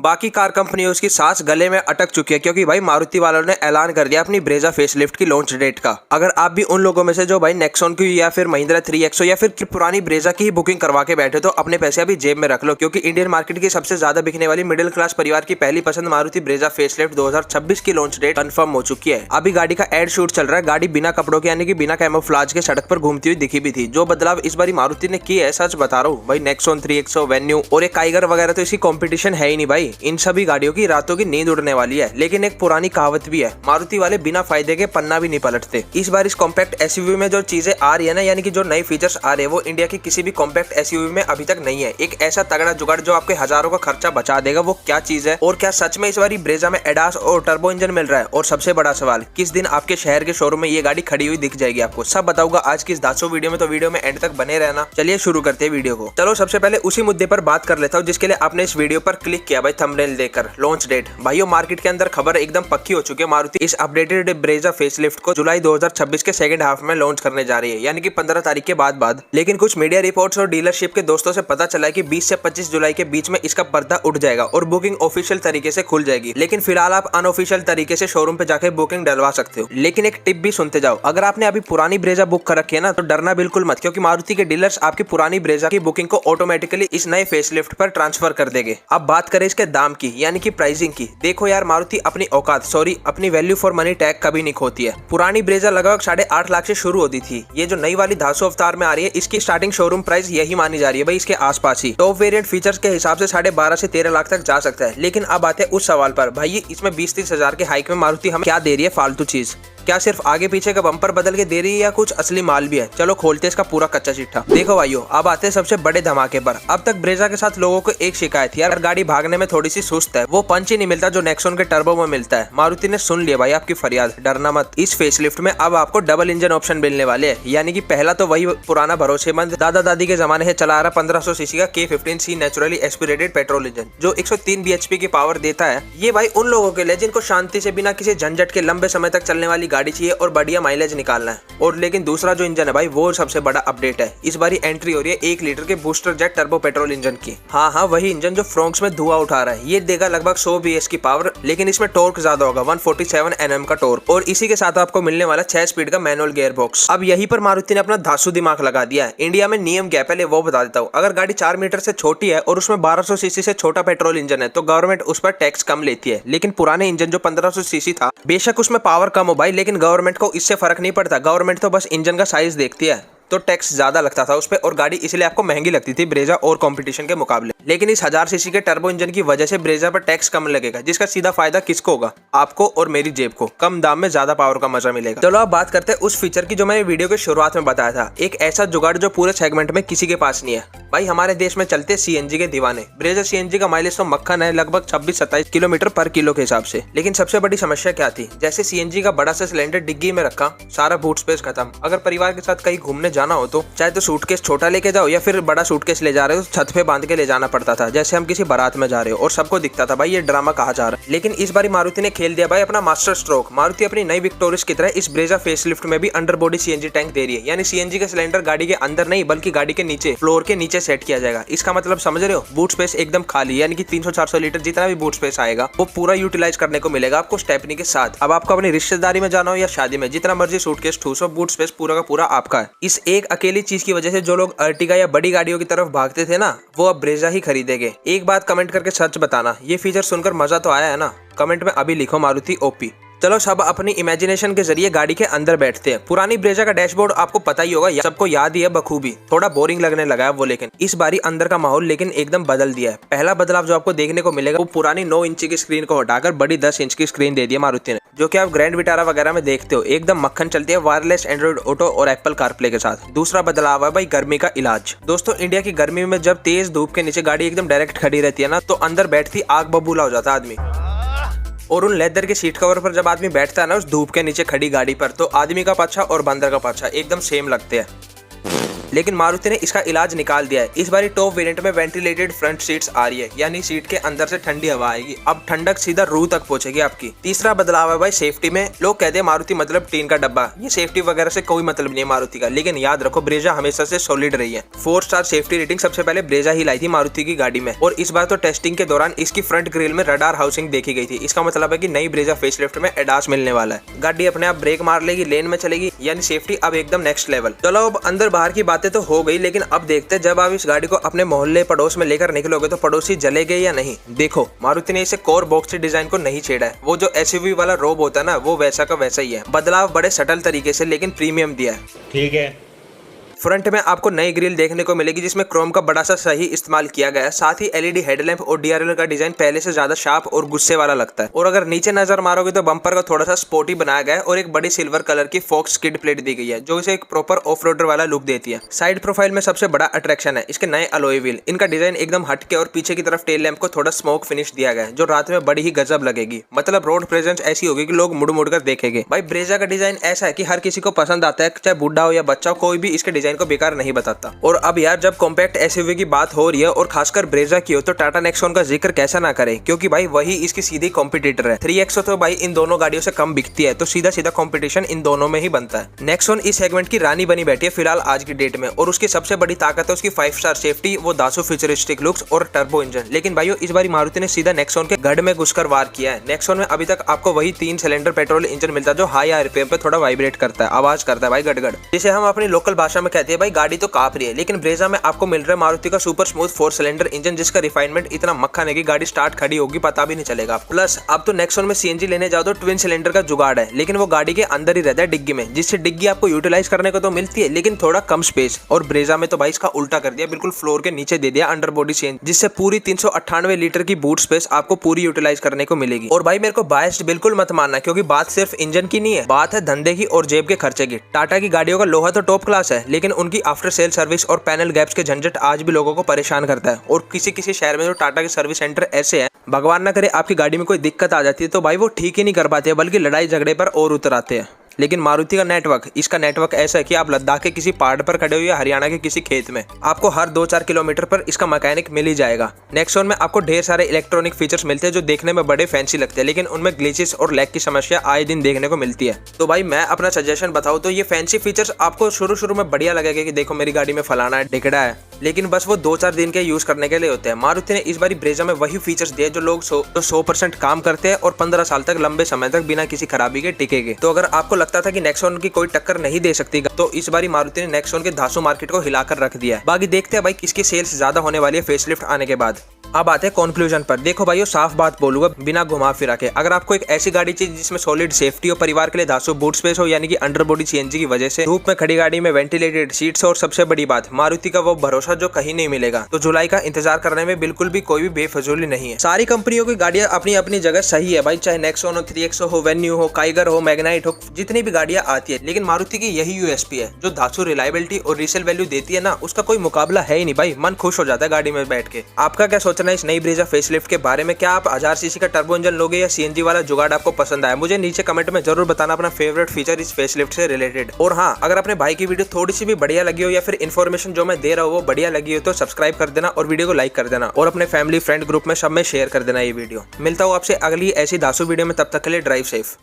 बाकी कार कंपनियों उसकी सांस गले में अटक चुकी है, क्योंकि भाई मारुति वालों ने ऐलान कर दिया अपनी ब्रेजा फेसलिफ्ट की लॉन्च डेट का। अगर आप भी उन लोगों में से जो भाई नेक्सॉन की या फिर महिंद्रा 3XO या फिर पुरानी ब्रेजा की ही बुकिंग करवा के बैठे, तो अपने पैसे अभी जेब में रख लो, क्योंकि इंडियन मार्केट की सबसे ज्यादा बिकने वाली मिडिल क्लास परिवार की पहली पसंद मारुति ब्रेजा फेसलिफ्ट 2026 की लॉन्च डेट कंफर्म हो चुकी है। अभी गाड़ी का एड शूट चल रहा है। गाड़ी बिना कपड़ों के यानी कि बिना कैमोफ्लेज के सड़क पर घूमती हुई दिखी भी थी। जो बदलाव इस बारी मारुति ने किए है, सच बता रहा हूँ भाई, नेक्सॉन 3XO, वेन्यू और एक काइगर वगैरह तो इसकी कॉम्पिटिशन है ही नहीं भाई। इन सभी गाड़ियों की रातों की नींद उड़ने वाली है। लेकिन एक पुरानी कहावत भी है, मारुति वाले बिना फायदे के पन्ना भी नहीं पलटते। इस बार इस कॉम्पैक्ट एसयूवी में जो चीजें आ रही है ना, यानी कि जो नए फीचर्स आ रहे हैं, वो इंडिया की किसी भी कॉम्पैक्ट एसयूवी में अभी तक नहीं है। एक ऐसा तगड़ा जुगाड़ जो आपके हजारों का खर्चा बचा देगा, वो क्या चीज है? और क्या सच में इस बारी ब्रेजा में एडास और टर्बो इंजन मिल रहा है? और सबसे बड़ा सवाल, किस दिन आपके शहर के शोरूम में ये गाड़ी खड़ी हुई दिख जाएगी आपको? सब बताऊंगा आज की इस 10 वीडियो में, तो वीडियो में एंड तक बने रहना। चलिए शुरू करते हैं वीडियो को। चलो सबसे पहले उसी मुद्दे पर बात कर लेता हूँ जिसके लिए आपने इस वीडियो पर क्लिक किया भाई, थंबनेल देखकर। लॉन्च डेट भाइयों, मार्केट के अंदर खबर एकदम पक्की हो चुकी है। मारुति इस अपडेटेड ब्रेजा फेसलिफ्ट को जुलाई 2026 के सेकंड हाफ में लॉन्च करने जा रही है, यानी कि 15 तारीख के बाद। लेकिन कुछ मीडिया रिपोर्ट्स और डीलरशिप के दोस्तों से पता चला है कि 20 से 25 जुलाई के बीच में इसका पर्दा उठ जाएगा और बुकिंग ऑफिशियल तरीके से खुल जाएगी। लेकिन फिलहाल आप अनऑफिशियल तरीके से शोरूम पे जाकर बुकिंग डलवा सकते हो। लेकिन एक टिप भी सुनते जाओ, अगर आपने अभी पुरानी ब्रेजा बुक कर रखी है ना, तो डरना बिल्कुल मत, क्योंकि मारुति के डीलर्स आपकी पुरानी ब्रेजा की बुकिंग को ऑटोमेटिकली इस नए फेसलिफ्ट पर ट्रांसफर कर देंगे। अब बात करें इसके दाम की, यानी कि प्राइसिंग की। देखो यार, मारुति अपनी औकात, सॉरी अपनी वैल्यू फॉर मनी टैग कभी नहीं खोती है। पुरानी ब्रेजा लगभग 8.5 लाख से शुरू होती थी। ये जो नई वाली धासो अवतार में आ रही है, इसकी स्टार्टिंग शोरूम प्राइस यही मानी जा रही है भाई, इसके आसपास ही। टॉप वेरिएंट फीचर्स के हिसाब से 12.5 से 13 लाख तक जा सकता है। लेकिन अब आते हैं उस सवाल पर, भाई इसमें 20-30 हजार के हाइक में मारुति हमें क्या दे रही है फालतू चीज? क्या सिर्फ आगे पीछे का बम्पर बदल के दे रही है या कुछ असली माल भी है? चलो खोलते इसका पूरा कच्चा चिट्ठा। देखो भाइयों, अब आते हैं सबसे बड़े धमाके पर। अब तक ब्रेजा के साथ लोगों को एक शिकायत थी, यार गाड़ी भागने में थोड़ी सी सुस्त है, वो पंच ही नहीं मिलता जो नेक्सॉन के टर्बो में मिलता है। मारुति ने सुन लिया भाई आपकी फरियाद, डरना मत। इस फेसलिफ्ट में अब आपको डबल इंजन ऑप्शन मिलने वाले हैं, यानी कि पहला तो वही पुराना भरोसेमंद दादा दादी के जमाने से चला आ रहा 1500 सीसी का K15C naturally aspirated petrol engine, जो 103 bhp की पावर देता है। ये भाई उन लोगों के लिए जिनको शांति से बिना किसी झंझट के लंबे समय तक चलने वाली गाड़ी चाहिए और बढ़िया माइलेज निकालना है। और लेकिन दूसरा जो इंजन है भाई, वो सबसे बड़ा अपडेट है। इस बारी एंट्री हो रही है 1 लीटर के booster jet turbo petrol engine की। हाँ, वही इंजन जो फ्रोंक्स में धुआं उठा रहा है। ये देगा लगभग 100 bs की पावर, लेकिन इसमें टॉर्क ज्यादा होगा, 147 Nm का टॉर्क। और इसी के साथ आपको मिलने वाला 6 स्पीड का मैनुअल गियर बॉक्स। अब यहीं पर मारुति ने अपना धांसू दिमाग लगा दिया है। इंडिया में नियम क्या है पहले वो बता देता हूँ। अगर गाड़ी 4 मीटर से छोटी है और उसमें 1200 सीसी से छोटा पेट्रोल इंजन है, तो गवर्नमेंट उस पर टैक्स कम लेती है। लेकिन पुराने इंजन जो 1500 सीसी था, बेशक उसमें पावर कम हो भाई, लेकिन गवर्नमेंट को इससे फर्क नहीं पड़ता। गवर्नमेंट तो बस इंजन का साइज देखती है, तो टैक्स ज्यादा लगता था उस पे, और गाड़ी इसलिए आपको महंगी लगती थी ब्रेजा और कंपटीशन के मुकाबले। लेकिन इस 1000 सीसी के टर्बो इंजन की वजह से ब्रेजा पर टैक्स कम लगेगा, जिसका सीधा फायदा किसको होगा? आपको और मेरी जेब को। कम दाम में ज्यादा पावर का मजा मिलेगा। चलो अब बात करते हैं उस फीचर की जो मैंने वीडियो के शुरुआत में बताया था। एक ऐसा जुगाड़ जो पूरे सेगमेंट में किसी के पास नहीं है भाई। हमारे देश में चलते CNG के दीवाने। ब्रेजा CNG का माइलेज तो मक्खन है, लगभग 26-27 किलोमीटर पर किलो के हिसाब से। लेकिन सबसे बड़ी समस्या क्या थी? जैसे CNG का बड़ा सा सिलेंडर डिग्गी में रखा, सारा बूट स्पेस खत्म। अगर परिवार के साथ कहीं घूमने जाना हो, तो चाहे तो सूटकेस छोटा लेके जाओ या फिर बड़ा सूटकेस ले जा रहे हो, छत पे बांध के ले जाना पड़ता था, जैसे हम किसी बारात में जा रहे हो, और सबको दिखता था भाई ये ड्रामा कहा जा रहा है। लेकिन इस बारी मारुति ने खेल दिया भाई अपना मास्टर स्ट्रोक। मारुति अपनी नई विक्टोरियस की तरह इस ब्रेजा फेसलिफ्ट में भी अंडर बॉडी CNG टैंक दे रही है, यानी CNG का सिलेंडर गाड़ी के अंदर नहीं बल्कि गाड़ी के नीचे, फ्लोर के नीचे सेट किया जाएगा। इसका मतलब समझ रहे हो? बूट स्पेस एकदम खाली, यानी कि 300-400 लीटर जितना भी बूट स्पेस आएगा, वो पूरा यूटिलाइज करने को मिलेगा आपको स्टेपनी के साथ। अब आपको अपनी रिश्तेदारी में जाना हो या शादी में, जितना मर्जी सूटकेस ठूसो, बूट स्पेस पूरा का पूरा आपका है। इस एक अकेली चीज की वजह से जो लोग अर्टिगा या बड़ी गाड़ियों की तरफ भागते थे ना, वो अब ब्रेजा ही खरीदेंगे। एक बात कमेंट करके सच बताना, ये फीचर सुनकर मजा तो आया है ना? कमेंट में अभी लिखो मारुति OP। चलो सब अपनी इमेजिनेशन के जरिए गाड़ी के अंदर बैठते हैं। पुरानी ब्रेजा का डैशबोर्ड आपको पता ही होगा, सबको याद ही है बखूबी। थोड़ा बोरिंग लगने लगा है वो, लेकिन इस बारी अंदर का माहौल लेकिन एकदम बदल दिया है। पहला बदलाव जो आपको देखने को मिलेगा, वो पुरानी 9 इंच की स्क्रीन को हटाकर बड़ी 10 इंच की स्क्रीन दे दी है मारुति ने, जो कि आप ग्रैंड विटारा वगैरह में देखते हो। एकदम मक्खन चलती है वायरलेस एंड्रॉइड ऑटो और एप्पल कारप्ले के साथ। दूसरा बदलाव है भाई गर्मी का इलाज। दोस्तों, इंडिया की गर्मी में जब तेज धूप के नीचे गाड़ी एकदम डायरेक्ट खड़ी रहती है ना, तो अंदर बैठती आग बबूला हो जाता आदमी। और उन लेदर के सीट कवर पर जब आदमी बैठता है ना उस धूप के नीचे खड़ी गाड़ी पर, तो आदमी का पाछा और बंदर का पाछा एकदम सेम लगते हैं। लेकिन मारुति ने इसका इलाज निकाल दिया है। इस बार टॉप वेरिएंट में वेंटिलेटेड फ्रंट सीट्स आ रही है, यानी सीट के अंदर से ठंडी हवा आएगी। अब ठंडक सीधा रूह तक पहुंचेगी आपकी। तीसरा बदलाव है भाई सेफ्टी में। लोग कहते हैं मारुति मतलब टीन का डब्बा, ये सेफ्टी वगैरह से कोई मतलब नहीं है मारुति का, लेकिन याद रखो ब्रेजा हमेशा से सॉलिड रही है। 4 स्टार सेफ्टी रेटिंग सबसे पहले ब्रेजा ही लाई थी मारुति की गाड़ी में, और इस बार तो टेस्टिंग के दौरान इसकी फ्रंट ग्रिल में रडार हाउसिंग देखी गई थी। इसका मतलब है कि नई ब्रेजा फेसलिफ्ट में एडास मिलने वाला है। गाड़ी अपने आप ब्रेक मार लेगी, लेन में चलेगी, यानी सेफ्टी अब एकदम नेक्स्ट लेवल। चलो अब अंदर बाहर की बातें तो हो गई, लेकिन अब देखते हैं जब आप इस गाड़ी को अपने मोहल्ले पड़ोस में लेकर निकलोगे तो पड़ोसी जलेंगे या नहीं। देखो मारुति ने इसे कोर बॉक्सी डिजाइन को नहीं छेड़ा है, वो जो एसयूवी वाला रोब होता है ना, वो वैसा का वैसा ही है। बदलाव बड़े सटल तरीके से लेकिन प्रीमियम दिया है। ठीक है। फ्रंट में आपको नई ग्रिल देखने को मिलेगी जिसमें क्रोम का बड़ा सा सही इस्तेमाल किया गया है। साथ ही एलईडी हेडलैम्प और डीआरएल का डिजाइन पहले से ज्यादा शार्प और गुस्से वाला लगता है। और अगर नीचे नजर मारोगे तो बम्पर का थोड़ा सा स्पोर्टी बनाया गया है और एक बड़ी सिल्वर कलर की फोक्स स्किड प्लेट दी गई है, जो इसे एक प्रॉपर ऑफ रोडर वाला लुक देती है। साइड प्रोफाइल में सबसे बड़ा अट्रैक्शन है इसके नए अलॉय व्हील। इनका डिजाइन एकदम हटके और पीछे की तरफ टेल लैंप को थोड़ा स्मोक फिनिश दिया गया है, जो रात में बड़ी ही गजब लगेगी। मतलब रोड प्रेजेंस ऐसी होगी कि लोग मुड़ मुड़ कर देखेंगे। भाई ब्रेजा का डिजाइन ऐसा है कि हर किसी को पसंद आता है, चाहे बूढ़ा हो या बच्चा हो, कोई भी इसके डिजाइन को बेकार नहीं बताता। और अब यार जब कॉम्पैक्ट एसयूवी की बात हो रही है और खासकर ब्रेजा की हो, तो टाटा नेक्सॉन का जिक्र कैसा ना करे, क्योंकि भाई वही इसकी सीधी कॉम्पिटिटर है। 3XO तो भाई इन दोनों गाड़ियों से कम बिकती है, तो सीधा सीधा कंपटीशन इन दोनों में ही बनता है। नेक्सॉन इस सेगमेंट की रानी बनी बैठी है फिलहाल आज की डेट में, और उसकी सबसे बड़ी ताकत है उसकी 5 स्टार सेफ्टी, वो दासो फ्यूचरिस्टिक लुक्स और टर्बो इंजन। लेकिन भाइयों इस बार मारुति ने सीधा नेक्सॉन के गढ़ में घुसकर वार किया है। नेक्सॉन में अभी तक आपको वही 3 सिलेंडर पेट्रोल इंजन मिलता है, जो हाई आरपीएम पे थोड़ा वाइब्रेट करता है, आवाज करता है भाई गड़गड़, जिसे हम अपनी लोकल भाषा में कहते हैं भाई गाड़ी तो कांप रही है। लेकिन ब्रेजा में आपको मिल रहा है मारुति का सुपर स्मूथ 4 सिलेंडर इंजन, जिसका रिफाइनमेंट इतना मक्खन है कि गाड़ी स्टार्ट खड़ी होगी पता भी नहीं चलेगा। प्लस अब तो नेक्सॉन में सीएनजी लेने जाओ तो ट्विन सिलेंडर का जुगाड़ है, लेकिन वो गाड़ी के अंदर ही रहता है डिग्गी में, जिससे डिग्गी आपको यूटिलाइज करने को तो मिलती है लेकिन थोड़ा कम स्पेस। और ब्रेजा में तो भाई इसका उल्टा कर दिया, बिल्कुल फ्लोर के नीचे दे दिया अंडर बॉडी सीएनजी, जिससे पूरी 398 लीटर की बूट स्पेस आपको पूरी यूटिलाइज करने को मिलेगी। और भाई मेरे को बायस्ड बिल्कुल मत मानना, क्योंकि बात सिर्फ इंजन की नहीं है, बात है धंधे की और जेब के खर्चे की। टाटा की गाड़ियों का लोहा तो टॉप क्लास है, लेकिन उनकी आफ्टर सेल सर्विस और पैनल गैप्स के झंझट आज भी लोगों को परेशान करता है। और किसी शहर में जो टाटा के सर्विस सेंटर ऐसे हैं, भगवान ना करे आपकी गाड़ी में कोई दिक्कत आ जाती है तो भाई वो ठीक ही नहीं कर पाते, बल्कि लड़ाई झगड़े पर और उतर आते हैं। लेकिन मारुति का नेटवर्क, इसका नेटवर्क ऐसा है कि आप लद्दाख के किसी पहाड़ पर खड़े हो या हरियाणा के किसी खेत में, आपको हर 2-4 किलोमीटर पर इसका मैकेनिक मिल ही जाएगा। नेक्सॉन में आपको ढेर सारे इलेक्ट्रॉनिक फीचर्स मिलते हैं जो देखने में बड़े फैंसी लगते हैं, लेकिन उनमें ग्लिचेस और लैग की समस्या आए दिन देखने को मिलती है। तो भाई मैं अपना सजेशन बताऊं तो ये फैंसी फीचर्स आपको शुरू में बढ़िया लगेगा कि देखो मेरी गाड़ी में फलाना है ढिकड़ा है, लेकिन बस वो 2-4 दिन के यूज करने के लिए होते हैं। मारुति ने इस बारी ब्रेजा में वही फीचर्स दिए जो लोग 100% काम करते हैं और 15 साल तक लंबे समय तक बिना किसी खराबी के टिकेंगे। तो अगर आपको लगता था कि नेक्सॉन की कोई टक्कर नहीं दे सकती, तो इस बारी मारुति ने नेक्सॉन के धासु मार्केट को हिलाकर रख दिया है। बाकी देखते हैं भाई किसकी सेल्स ज्यादा होने वाली है फेसलिफ्ट आने के बाद। अब आते हैं कंक्लूजन पर। देखो भाइयों साफ बात बोलूंगा बिना घुमा फिरा के, अगर आपको एक ऐसी गाड़ी चाहिए जिसमें सॉलिड सेफ्टी हो, परिवार के लिए धासु बूट स्पेस हो, यानी कि अंडर बॉडी सीएनजी की वजह से धूप में खड़ी गाड़ी में वेंटिलेटेड सीट्स और सबसे बड़ी बात मारुति का वो भरोसा जो कहीं नहीं मिलेगा, तो जुलाई का इंतजार करने में बिल्कुल भी कोई भी बेफजूली नहीं है। सारी कंपनियों की गाड़ियां अपनी अपनी जगह सही है भाई, चाहे नेक्सॉन हो, 3XO हो, वेन्यू हो, काइगर हो, मैग्नाइट हो, जितनी भी गाड़ियां आती है, लेकिन मारुति की यही यूएसपी है जो धासु रिलायबिलिटी और रीसेल वैल्यू देती है ना, उसका कोई मुकाबला है ही नहीं भाई। मन खुश हो जाता है गाड़ी में बैठ के। आपका क्या सोचना है इस नई ब्रेजा फेसलिफ्ट के बारे में? क्या आप 1000 सीसी का टर्बो इंजन लोगे या सीएनजी वाला जुगाड़ आपको पसंद आया? मुझे नीचे कमेंट में जरूर बताना अपना फेवरेट फीचर इस फेसलिफ्ट से रिलेटेड। और हाँ, अगर अपने भाई की वीडियो थोड़ी सी भी बढ़िया लगी हो या फिर इन्फॉर्मेशन जो मैं दे रहा हूँ वो बढ़िया लगी हो तो सब्सक्राइब कर देना और वीडियो को लाइक कर देना और अपने फैमिली फ्रेंड ग्रुप में सब में शेयर कर देना ये वीडियो। मिलता हूँ आपसे अगली ऐसी धासु वीडियो में, तब तक के लिए ड्राइव सेफ।